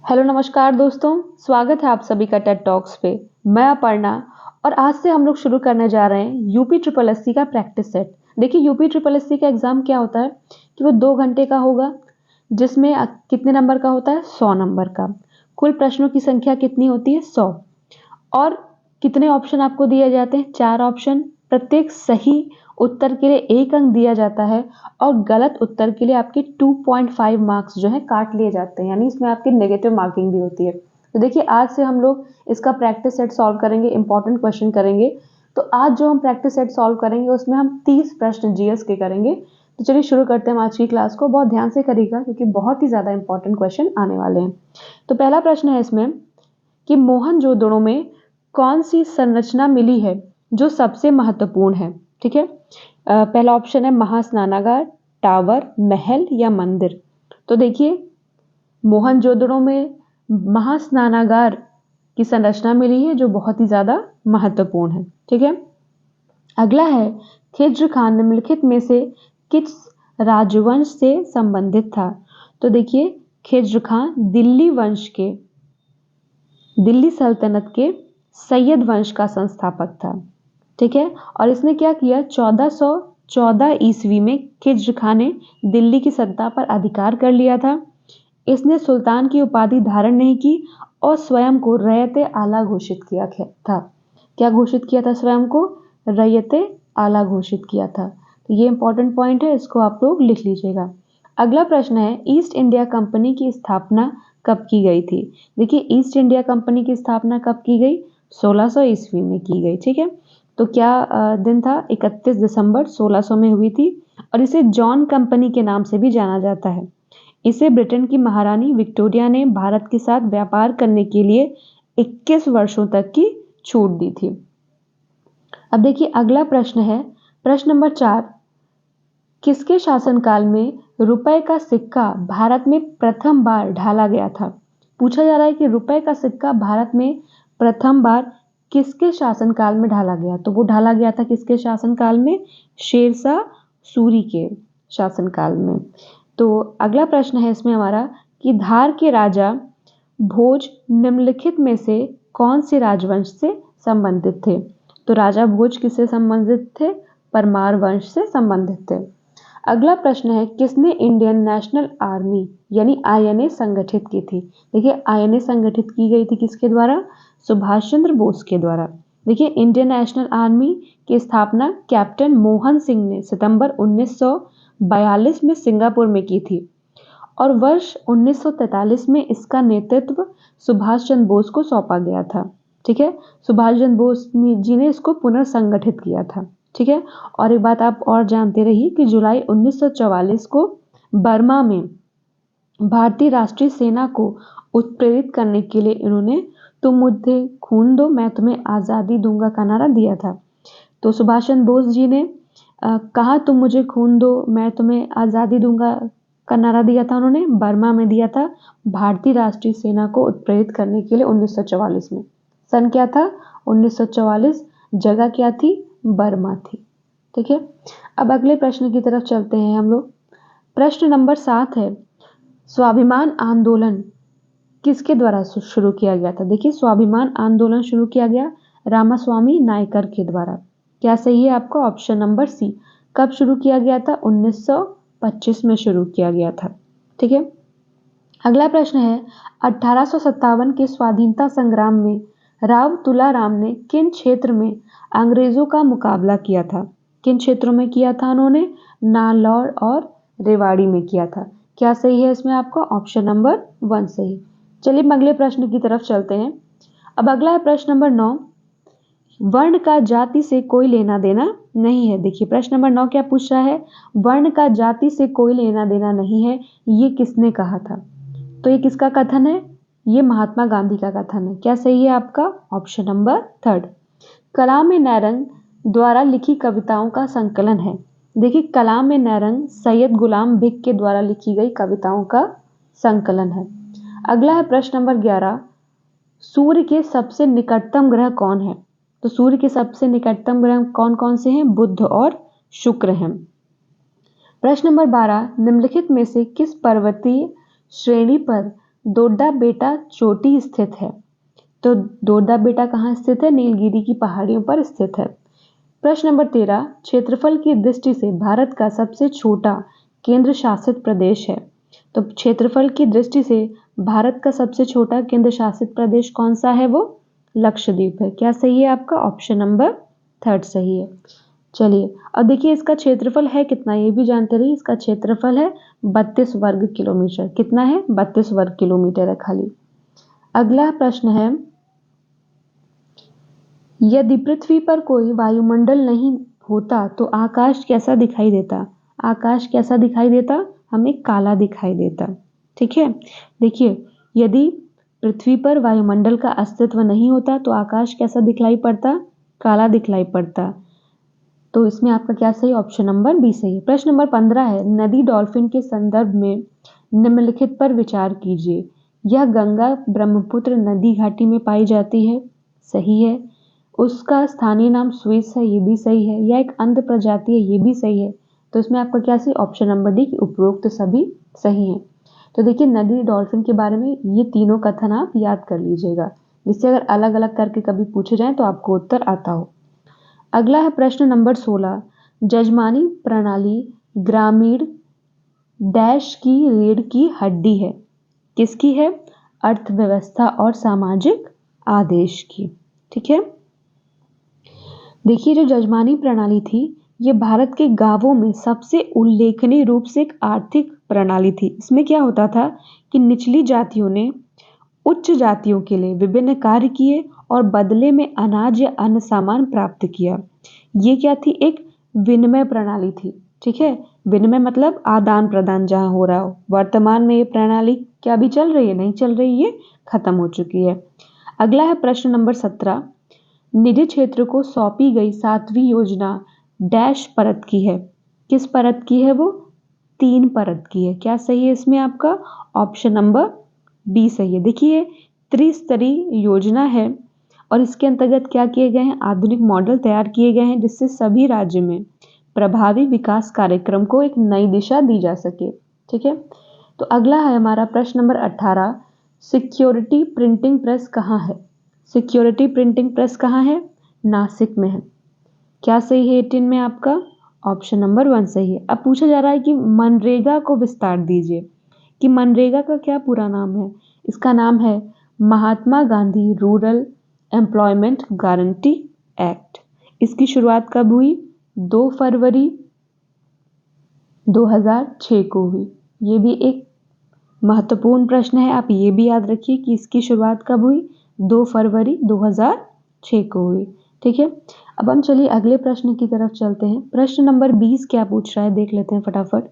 Hello नमस्कार दोस्तों, स्वागत है आप सभी का टेड टॉक्स पे। मैं अपर्णा और आज से हम लोग शुरू करने जा रहे हैं यूपी ट्रिपल एससी का प्रैक्टिस सेट। देखिए यूपी ट्रिपल एससी का एग्जाम क्या होता है कि वो 2 घंटे का होगा, जिसमें कितने नंबर का होता है, 100 नंबर का। कुल प्रश्नों की संख्या कितनी होती है, 100। और कितने ऑप्शन आपको दिए जाते हैं, 4 ऑप्शन। प्रत्येक सही उत्तर के लिए 1 अंक दिया जाता है और गलत उत्तर के लिए आपके 2.5 मार्क्स जो है काट लिए जाते हैं, यानी इसमें आपकी नेगेटिव मार्किंग भी होती है। तो देखिए आज से हम लोग इसका प्रैक्टिस सेट सॉल्व करेंगे, इंपॉर्टेंट क्वेश्चन करेंगे। तो आज जो हम प्रैक्टिस सेट सॉल्व करेंगे उसमें हम 30 प्रश्न जीएस के करेंगे। तो चलिए शुरू करते हैं आज की क्लास को। बहुत ध्यान से करिएगा क्योंकि बहुत ही ज्यादा इंपॉर्टेंट क्वेश्चन आने वाले हैं। तो पहला प्रश्न है इसमें कि मोहनजोदड़ो में कौन सी संरचना मिली है जो सबसे महत्वपूर्ण है। ठीक है, पहला ऑप्शन है महास्नानागार, टावर, महल या मंदिर। तो देखिए मोहनजोदड़ो में महास्नानागार की संरचना मिली है जो बहुत ही ज्यादा महत्वपूर्ण है। ठीक है, अगला है खिज्र खान निम्नलिखित में से किस राजवंश से संबंधित था। तो देखिए खिज्र खान दिल्ली सल्तनत के सैयद वंश का संस्थापक था। ठीक है, और इसने क्या किया, 1414 ईस्वी में खिज्र खान ने दिल्ली की सत्ता पर अधिकार कर लिया था। इसने सुल्तान की उपाधि धारण नहीं की और स्वयं को रयते आला घोषित किया था। क्या घोषित किया था, स्वयं को रयते आला घोषित किया था। तो ये इंपॉर्टेंट पॉइंट है, इसको आप लोग लिख लीजिएगा। अगला प्रश्न है ईस्ट इंडिया कंपनी की स्थापना कब की गई थी। देखिए ईस्ट इंडिया कंपनी की स्थापना कब की गई, 1600 ईस्वी में की गई। ठीक है, तो क्या दिन था, 31 दिसंबर 1600 में हुई थी। और इसे जॉन कंपनी के नाम से भी जाना जाता है। इसे ब्रिटेन की महारानी विक्टोरिया ने भारत के साथ व्यापार करने के लिए 21 वर्षों तक की छूट दी थी। अब देखिए अगला प्रश्न है प्रश्न नंबर 4, किसके शासनकाल में रुपए का सिक्का भारत में प्रथम बार ढाला गया था। पूछा जा रहा है कि रुपए का सिक्का भारत में प्रथम बार किसके शासनकाल में ढाला गया। तो वो ढाला गया था किसके शासनकाल में, शेरशाह सूरी के शासनकाल में। तो अगला प्रश्न है इसमें हमारा कि धार के राजा भोज निम्नलिखित में से कौन से राजवंश से संबंधित थे। तो राजा भोज किससे संबंधित थे, परमार वंश से संबंधित थे। अगला प्रश्न है किसने इंडियन नेशनल आर्मी यानी आईएनए संगठित की थी। देखिए आईएनए संगठित की गई थी किसके द्वारा, सुभाष चंद्र बोस के द्वारा। देखिए इंडियन नेशनल आर्मी की स्थापना कैप्टन मोहन सिंह ने सितंबर 1942 में सिंगापुर में की थी और वर्ष 1943 में इसका नेतृत्व सुभाष चंद्र बोस को सौंपा गया था। ठीक है, सुभाष चंद्र बोस जी ने इसको पुनर्संगठित किया था। ठीक है, और एक बात आप और जानते रहिए कि जुलाई 1944 को बर्मा में भारतीय राष्ट्रीय सेना को उत्प्रेरित करने के लिए इन्होंने तुम मुझे खून दो मैं तुम्हें आज़ादी दूंगा का नारा दिया था। तो सुभाष चंद्र बोस जी ने कहा तुम मुझे खून दो मैं तुम्हें आज़ादी दूंगा का नारा दिया था, उन्होंने बर्मा में दिया था भारतीय राष्ट्रीय सेना को उत्प्रेरित करने के लिए 1944 में। सन क्या था, 1944, जगह क्या थी, बर्मा थी। ठीक है, अब अगले प्रश्न की तरफ चलते हैं हम लोग। प्रश्न नंबर 7 है स्वाभिमान आंदोलन किसके द्वारा शुरू किया गया था। देखिए स्वाभिमान आंदोलन शुरू किया गया रामास्वामी नायकर के द्वारा। क्या सही है आपका, ऑप्शन नंबर सी। कब शुरू किया गया था, 1925 में शुरू किया गया था। ठीक है, अगला प्रश्न है 1857 के स्वाधीनता संग्राम में राव तुलाराम ने किन क्षेत्र में अंग्रेजों का मुकाबला किया था। किन क्षेत्रों में किया था उन्होंने, नालौर और रेवाड़ी में किया था। क्या सही है इसमें आपका, ऑप्शन नंबर 1 सही। चलिए अगले प्रश्न की तरफ चलते हैं। अब अगला है प्रश्न नंबर 9, वर्ण का जाति से कोई लेना देना नहीं है। देखिए प्रश्न नंबर 9 क्या पूछ रहा है, वर्ण का जाति से कोई लेना देना नहीं है, ये किसने कहा था। तो ये किसका कथन है, ये महात्मा गांधी का कथन है। क्या सही है आपका, ऑप्शन नंबर 3। कलाम ए नैरंग द्वारा लिखी कविताओं का संकलन है। देखिए कलाम ए नैरंग सैयद गुलाम बिग के द्वारा लिखी गई कविताओं का संकलन है। अगला है प्रश्न नंबर 11, सूर्य के सबसे निकटतम ग्रह कौन है। तो सूर्य के सबसे निकटतम ग्रह कौन कौन से हैं, बुध और शुक्र हैं। प्रश्न नंबर 12, निम्नलिखित में से किस पर्वतीय श्रेणी पर डोडा बेटा चोटी स्थित है? तो डोडा बेटा कहाँ स्थित है? नीलगिरी की पहाड़ियों पर स्थित है। प्रश्न नंबर 13, क्षेत्रफल की दृष्टि से भारत का सबसे छोटा केंद्र शासित प्रदेश है? तो क्षेत्रफल की दृष्टि से भारत का सबसे छोटा केंद्र शासित प्रदेश कौन सा है? वो लक्षद्वीप है। क्या सही है आपका? ऑप्शन नंबर 3 सही है। चलिए अब देखिए इसका क्षेत्रफल है कितना, ये भी जानते रहिए। इसका क्षेत्रफल है 32 वर्ग किलोमीटर। कितना है? 32 वर्ग किलोमीटर है खाली। अगला प्रश्न है, यदि पृथ्वी पर कोई वायुमंडल नहीं होता तो आकाश कैसा दिखाई देता? आकाश कैसा दिखाई देता? हमें काला दिखाई देता। ठीक है, देखिए यदि पृथ्वी पर वायुमंडल का अस्तित्व नहीं होता तो आकाश कैसा दिखलाई पड़ता? काला दिखलाई पड़ता। तो इसमें आपका क्या सही? ऑप्शन नंबर बी सही है। प्रश्न नंबर 15 है, नदी डॉल्फिन के संदर्भ में निम्नलिखित पर विचार कीजिए। यह गंगा ब्रह्मपुत्र नदी घाटी में पाई जाती है, सही है। उसका स्थानीय नाम स्विस है, ये भी सही है। यह एक अंध प्रजाति है, ये भी सही है। तो इसमें आपका क्या सही? ऑप्शन नंबर डी की उपरोक्त सभी सही है। तो देखिए नदी डॉल्फिन के बारे में ये तीनों कथन आप याद कर लीजिएगा, जिससे अगर अलग अलग करके कभी पूछे जाए तो आपको उत्तर आता हो। अगला है प्रश्न नंबर 16, जजमानी प्रणाली ग्रामीण डैश की रीढ़ की हड्डी है? किसकी है? अर्थव्यवस्था और सामाजिक आदेश की। ठीक है, देखिए जो जजमानी प्रणाली थी ये भारत के गांवों में सबसे उल्लेखनीय रूप से एक आर्थिक प्रणाली थी। इसमें क्या होता था कि निचली जातियों ने उच्च जातियों के लिए विभिन्न कार्य किए और बदले में अनाज या अन्य सामान प्राप्त किया। ये क्या थी? एक विनिमय प्रणाली थी। ठीक है, विनिमय मतलब आदान प्रदान जहां हो रहा हो। वर्तमान में ये प्रणाली क्या अभी चल रही है? नहीं चल रही, ये खत्म हो चुकी है। अगला है प्रश्न नंबर 17, निजी क्षेत्र को सौंपी गई 7वीं योजना डैश परत की है? किस परत की है वो? 3 परत की है। क्या सही है इसमें आपका? ऑप्शन नंबर बी सही है। देखिए त्रिस्तरीय योजना है और इसके अंतर्गत क्या किए गए हैं? आधुनिक मॉडल तैयार किए गए हैं जिससे सभी राज्य में प्रभावी विकास कार्यक्रम को एक नई दिशा दी जा सके। ठीक है, तो अगला है हमारा प्रश्न नंबर 18, सिक्योरिटी प्रिंटिंग प्रेस कहाँ है? सिक्योरिटी प्रिंटिंग प्रेस कहाँ है? नासिक में है। क्या सही है 18 में आपका? ऑप्शन नंबर 1 सही है। अब पूछा जा रहा है कि मनरेगा को विस्तार दीजिए, कि मनरेगा का क्या पूरा नाम है? इसका नाम है Mahatma Gandhi rural employment guarantee act. इसकी शुरुआत कब हुई? 2 फरवरी 2006 को हुई। ये भी एक महत्वपूर्ण प्रश्न है, आप ये भी याद रखिए कि इसकी शुरुआत कब हुई? 2 फरवरी 2006 को हुई। ठीक है, अब हम चलिए अगले प्रश्न की तरफ चलते हैं। प्रश्न नंबर 20 क्या पूछ रहा है देख लेते हैं फटाफट।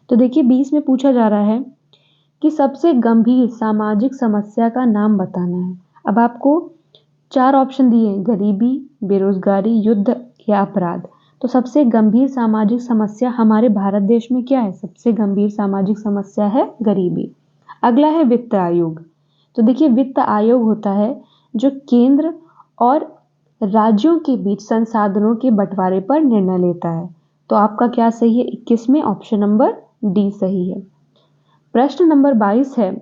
तो देखिए 20 में पूछा जा रहा है कि सबसे गंभीर सामाजिक समस्या का नाम बताना है। अब आपको 4 ऑप्शन दिए हैं, गरीबी, बेरोजगारी, युद्ध या अपराध। तो सबसे गंभीर सामाजिक समस्या हमारे भारत देश में क्या है? सबसे गंभीर सामाजिक समस्या है गरीबी। अगला है वित्त आयोग। तो देखिए वित्त आयोग होता है जो केंद्र और राज्यों के बीच संसाधनों के बंटवारे पर निर्णय लेता है। तो आपका क्या सही है 21 में? ऑप्शन नंबर डी सही है। प्रश्न नंबर 22 है,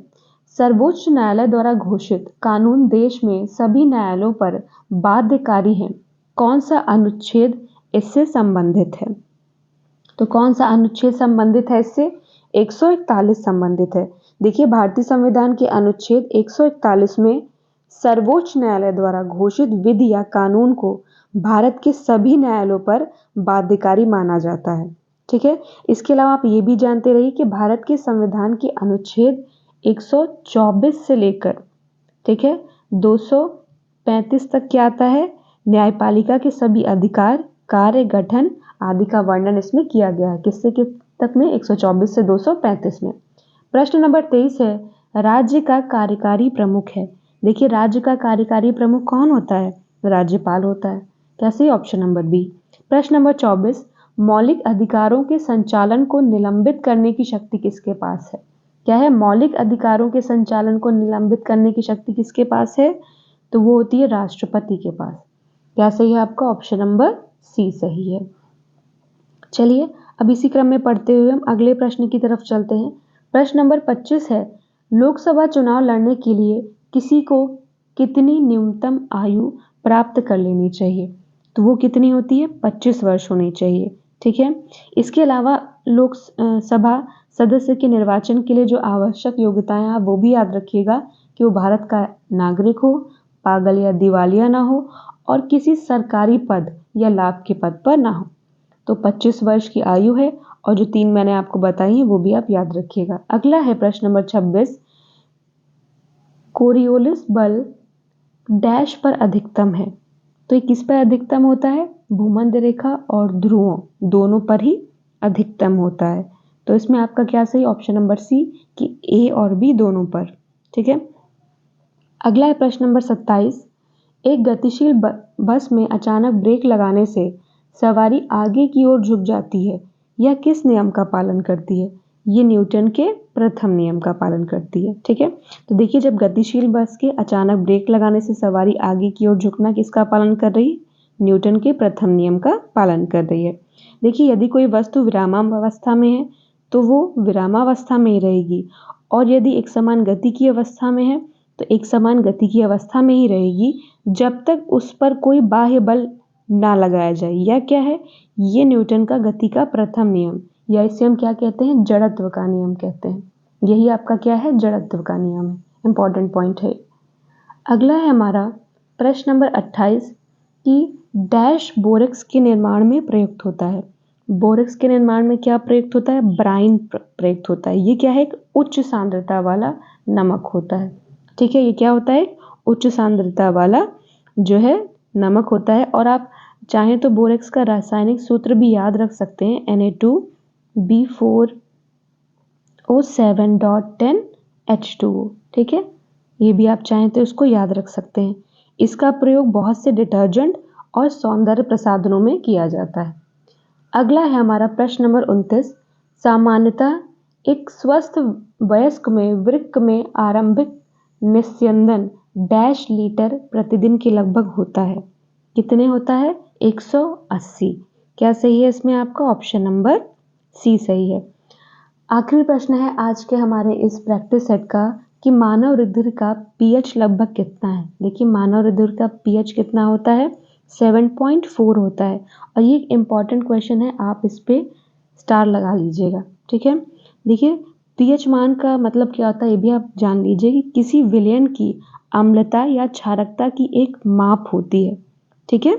सर्वोच्च न्यायालय द्वारा घोषित कानून देश में सभी न्यायालयों पर बाध्यकारी है। कौन सा अनुच्छेद इससे संबंधित है? तो कौन सा अनुच्छेद संबंधित है इससे? 141 संबंधित है। देखिए भारतीय संविधान के अनुच्छेद 141 में सर्वोच्च न्यायालय द्वारा घोषित विधि या कानून को भारत के सभी न्यायालयों पर बाध्यकारी माना जाता है। ठीक है, इसके अलावा आप ये भी जानते रहिए कि भारत के संविधान के अनुच्छेद 124 से लेकर ठीक है 235 तक क्या आता है? न्यायपालिका के सभी अधिकार, कार्य, गठन आदि का वर्णन इसमें किया गया है। किससे किस तक में? 124 से 235 में। प्रश्न नंबर 23 है, राज्य का कार्यकारी प्रमुख है। देखिए राज्य का कार्यकारी प्रमुख कौन होता है? राज्यपाल होता है। कैसे? Option number B. प्रश्न नंबर 24, मौलिक अधिकारों के संचालन को निलंबित करने की शक्ति किसके पास है? क्या है? मौलिक अधिकारों के संचालन को निलंबित करने की शक्ति किसके पास है? तो वो होती है राष्ट्रपति के पास। क्या सही है आपका? ऑप्शन नंबर सी सही है। चलिए अब इसी क्रम में पढ़ते हुए हम अगले प्रश्न की तरफ चलते हैं। प्रश्न नंबर 25 है, लोकसभा चुनाव लड़ने के लिए किसी को कितनी न्यूनतम आयु प्राप्त कर लेनी चाहिए? तो वो कितनी होती है? 25 वर्ष होनी चाहिए। ठीक है। इसके अलावा लोकसभा सदस्य के निर्वाचन के लिए जो आवश्यक योग्यताएं हैं वो भी याद रखिएगा कि वो भारत का नागरिक हो, पागल या दिवालिया ना हो और किसी सरकारी पद या लाभ के पद पर ना हो। तो 25 वर्ष की आयु है और जो 3 मैंने आपको बताई है वो भी आप याद रखिएगा। अगला है प्रश्न नंबर 26। कोरियोलिस बल डैश पर अधिकतम है। तो ये किस पर अधिकतम होता है? भूमध्य रेखा और ध्रुवों दोनों पर ही अधिकतम होता है। तो इसमें आपका क्या सही? ऑप्शन नंबर सी कि ए और बी दोनों पर। ठीक है। अगला है प्रश्न नंबर 27। एक गतिशील बस में अचानक ब्रेक लगाने से सवारी आगे की ओर झुक जाती है। यह किस नियम का पालन करती है? ये न्यूटन के प्रथम नियम का पालन करती है। ठीक है। तो देखिए, जब गतिशील बस के अचानक ब्रेक लगाने से सवारी आगे की ओर झुकना किसका पालन कर रही है? न्यूटन के प्रथम नियम का पालन कर रही है। देखिए, यदि कोई वस्तु विरामावस्था में है तो वो विरामावस्था में ही रहेगी और यदि एक समान गति की अवस्था में है तो एक समान गति की अवस्था में ही रहेगी जब तक उस पर कोई बाह्य बल ना लगाया जाए। यह क्या है? ये न्यूटन का गति का प्रथम नियम, या इसे हम क्या कहते हैं? जड़त्व का नियम कहते हैं। यही आपका क्या है? जड़त्व का नियम है। इंपॉर्टेंट पॉइंट है। अगला है हमारा प्रश्न नंबर 28 कि डैश बोरेक्स के निर्माण में प्रयुक्त होता है। बोरेक्स के निर्माण में क्या प्रयुक्त होता है? ब्राइन प्रयुक्त होता है। ये क्या है? एक उच्च सांद्रता वाला नमक होता है। ठीक है। ये क्या होता है? उच्च सांद्रता वाला जो है नमक होता है। और आप चाहें तो बोरेक्स का रासायनिक सूत्र भी याद रख सकते हैं, Na2B4O7.10H2O। ठीक है। ये भी आप चाहें तो इसको याद रख सकते हैं। इसका प्रयोग बहुत से डिटर्जेंट और सौंदर्य प्रसाधनों में किया जाता है। अगला है हमारा प्रश्न नंबर 29। सामान्यतः एक स्वस्थ वयस्क में वृक्क में आरंभिक निस्यंदन डैश लीटर प्रतिदिन के लगभग होता है। कितने होता है? 180। क्या सही है इसमें आपका? ऑप्शन नंबर सी सही है। आखिरी प्रश्न है आज के हमारे इस प्रैक्टिस सेट का कि मानव रुधिर का पीएच लगभग कितना है। देखिए, मानव रुधिर का पीएच कितना होता है? 7.4 होता है। और ये एक इम्पॉर्टेंट क्वेश्चन है, आप इस पे स्टार लगा लीजिएगा। ठीक है। देखिए, पीएच मान का मतलब क्या होता है ये भी आप जान लीजिए कि किसी विलयन की अम्लता या क्षारकता की एक माप होती है। ठीक है।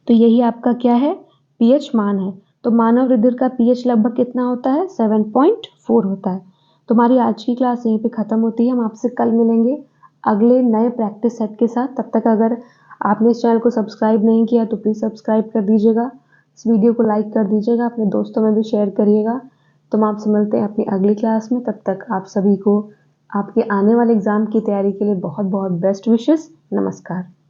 तो यही आपका क्या है? पीएच मान है। तो मानव रुधिर का पीएच लगभग कितना होता है? 7.4 होता है। तुम्हारी आज की क्लास यहीं पे ख़त्म होती है। हम आपसे कल मिलेंगे अगले नए प्रैक्टिस सेट के साथ। तब तक अगर आपने इस चैनल को सब्सक्राइब नहीं किया तो प्लीज़ सब्सक्राइब कर दीजिएगा। इस वीडियो को लाइक कर दीजिएगा, अपने दोस्तों में भी शेयर करिएगा। तो हम आपसे मिलते हैं अपनी अगली क्लास में। तब तक आप सभी को आपके आने वाले एग्ज़ाम की तैयारी के लिए बहुत बहुत बेस्ट विशेस। नमस्कार।